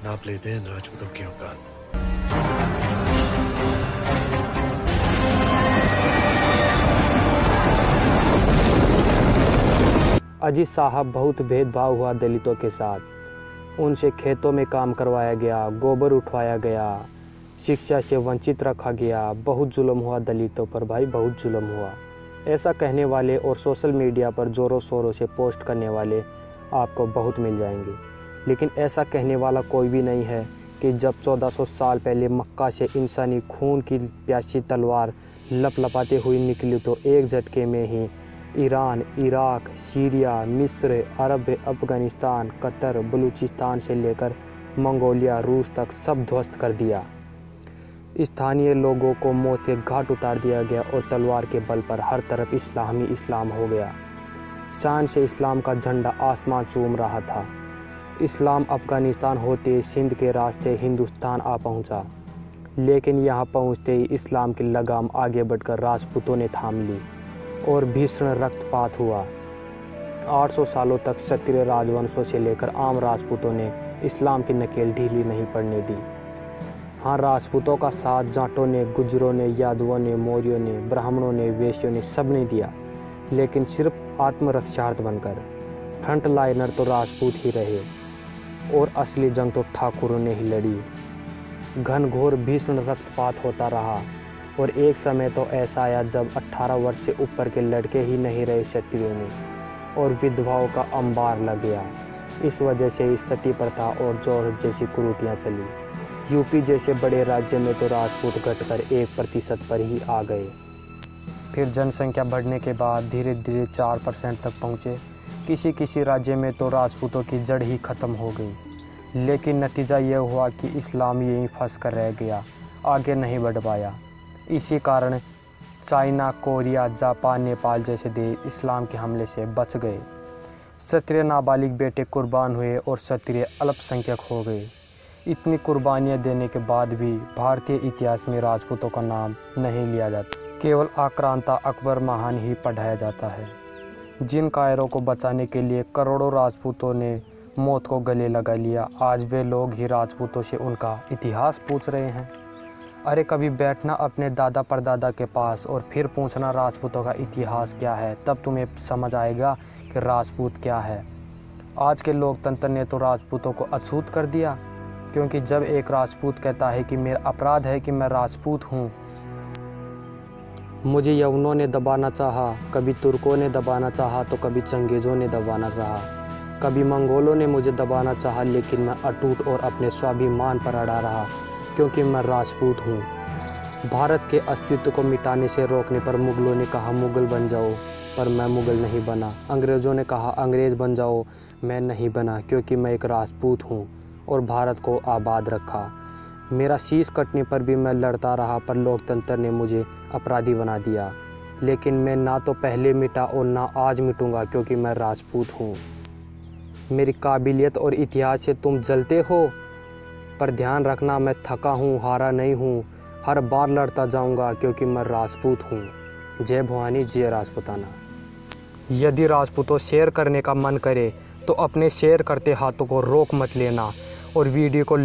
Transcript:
नाप लेते हैं राजपूतों की औकात। अजीत साहब, बहुत भेदभाव हुआ दलितों के साथ। उनसे खेतों में काम करवाया गया, गोबर उठवाया गया, शिक्षा से वंचित रखा गया। बहुत जुल्म हुआ दलितों पर भाई, बहुत जुल्म हुआ। ऐसा कहने वाले और सोशल मीडिया पर ज़ोरों शोरों से पोस्ट करने वाले आपको बहुत मिल जाएंगे, लेकिन ऐसा कहने वाला कोई भी नहीं है कि जब 1400 साल पहले मक्का से इंसानी खून की प्यासी तलवार लपलपाते हुई निकली तो एक झटके में ही ईरान, इराक, सीरिया, मिस्र, अरब, अफ़गानिस्तान, कतर, बलूचिस्तान से लेकर मंगोलिया, रूस तक सब ध्वस्त कर दिया। स्थानीय लोगों को मौत के घाट उतार दिया गया और तलवार के बल पर हर तरफ इस्लाम ही इस्लाम हो गया। शान से इस्लाम का झंडा आसमां चूम रहा था। इस्लाम अफ़गानिस्तान होते सिंध के रास्ते हिंदुस्तान आ पहुंचा, लेकिन यहाँ पहुंचते ही इस्लाम की लगाम आगे बढ़कर राजपूतों ने थाम ली और भीषण रक्तपात हुआ। 800 सालों तक क्षत्रिय राजवंशों से लेकर आम राजपूतों ने इस्लाम की नकेल ढीली नहीं पड़ने दी। हाँ, राजपूतों का साथ जाटों ने, गुजरों ने, यादवों ने, मौर्यों ने, ब्राह्मणों ने, वैश्यों ने, सब ने दिया, लेकिन सिर्फ आत्मरक्षार्थ बनकर। फ्रंट लाइनर तो राजपूत ही रहे और असली जंग तो ठाकुरों ने ही लड़ी। घनघोर भीषण रक्तपात होता रहा और एक समय तो ऐसा आया जब 18 वर्ष से ऊपर के लड़के ही नहीं रहे क्षत्रियों में और विधवाओं का अंबार लग गया। इस वजह से इस सती प्रथा और जोर जैसी कुरीतियाँ चली। यूपी जैसे बड़े राज्य में तो राजपूत घटकर 1% पर ही आ गए। फिर जनसंख्या बढ़ने के बाद धीरे धीरे 4% तक पहुँचे। किसी किसी राज्य में तो राजपूतों की जड़ ही खत्म हो गई। लेकिन नतीजा यह हुआ कि इस्लाम यहीं फंस कर रह गया, आगे नहीं बढ़ पाया। इसी कारण चाइना, कोरिया, जापान, नेपाल जैसे देश इस्लाम के हमले से बच गए। क्षत्रिय नाबालिग बेटे कुर्बान हुए और क्षत्रिय अल्पसंख्यक हो गए। इतनी कुर्बानियां देने के बाद भी भारतीय इतिहास में राजपूतों का नाम नहीं लिया जाता। केवल आक्रांता अकबर महान ही पढ़ाया जाता है। जिन कायरों को बचाने के लिए करोड़ों राजपूतों ने मौत को गले लगा लिया, आज वे लोग ही राजपूतों से उनका इतिहास पूछ रहे हैं। अरे कभी बैठना अपने दादा परदादा के पास और फिर पूछना राजपूतों का इतिहास क्या है, तब तुम्हें समझ आएगा कि राजपूत क्या है। आज के लोकतंत्र ने तो राजपूतों को अछूत कर दिया, क्योंकि जब एक राजपूत कहता है कि मेरा अपराध है कि मैं राजपूत हूँ, मुझे यवनों ने दबाना चाहा, कभी तुर्कों ने दबाना चाहा तो कभी चंगेज़ों ने दबाना चाहा, कभी मंगोलों ने मुझे दबाना चाहा, लेकिन मैं अटूट और अपने स्वाभिमान पर अड़ा रहा, क्योंकि मैं राजपूत हूँ। भारत के अस्तित्व को मिटाने से रोकने पर मुगलों ने कहा मुगल बन जाओ, पर मैं मुगल नहीं बना। अंग्रेज़ों ने कहा अंग्रेज़ बन जाओ, मैं नहीं बना, क्योंकि मैं एक राजपूत हूँ और भारत को आबाद रखा। मेरा शीश कटने पर भी मैं लड़ता रहा, पर लोकतंत्र ने मुझे अपराधी बना दिया। लेकिन मैं ना तो पहले मिटा और ना आज मिटूंगा, क्योंकि मैं राजपूत हूँ। मेरी काबिलियत और इतिहास से तुम जलते हो, पर ध्यान रखना मैं थका हूँ, हारा नहीं हूँ। हर बार लड़ता जाऊँगा, क्योंकि मैं राजपूत हूँ। जय भवानी, जय राजपूताना। यदि राजपूतों शेयर करने का मन करे तो अपने शेयर करते हाथों को रोक मत लेना और वीडियो को